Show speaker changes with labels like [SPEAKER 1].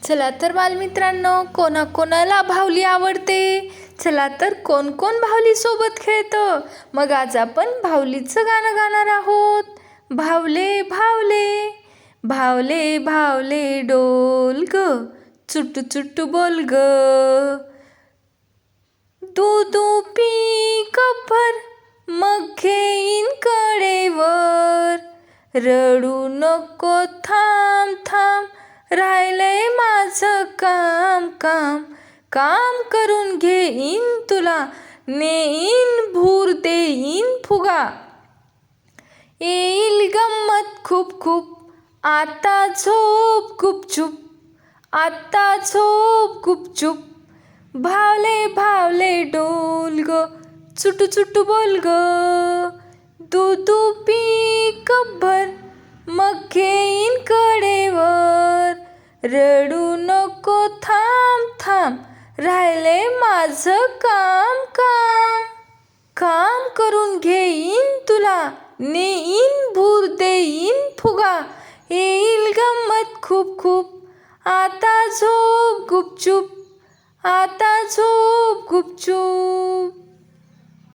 [SPEAKER 1] चला तर बालमित्रांनो, कोणाकोणाला बाहुली आवडते? चला तर कोण कोण बाहुली सोबत खेळतं? मग आज आपण बाहुलीचं गाणं गाणार आहोत. भावले भावले भावले भावले डोल ग, चुटू चुटू बोल ग. दूधू पी कपभर, मग घेईन कडेवर. रडू नको, थांब थांब, राहिलंय माझं काम काम. काम करून घेईन तुला, नेईन भूर देईन फुगा. येईल गंमत खूप खूप, आता झोप गुपचूप, आता झोप गुपचूप. भावले भावले डोल ग, चुटू चुटू बोल ग. दूधू पी कपभर, मग घेईन कडेवर. रडू नको, थांब थांब, राहिले माझं काम काम. काम करून घेईन तुला, नेईन भूर देईन फुगा. येईल गंमत खूप खूप, आता झोप गुपचूप, आता झोप गुपचूप.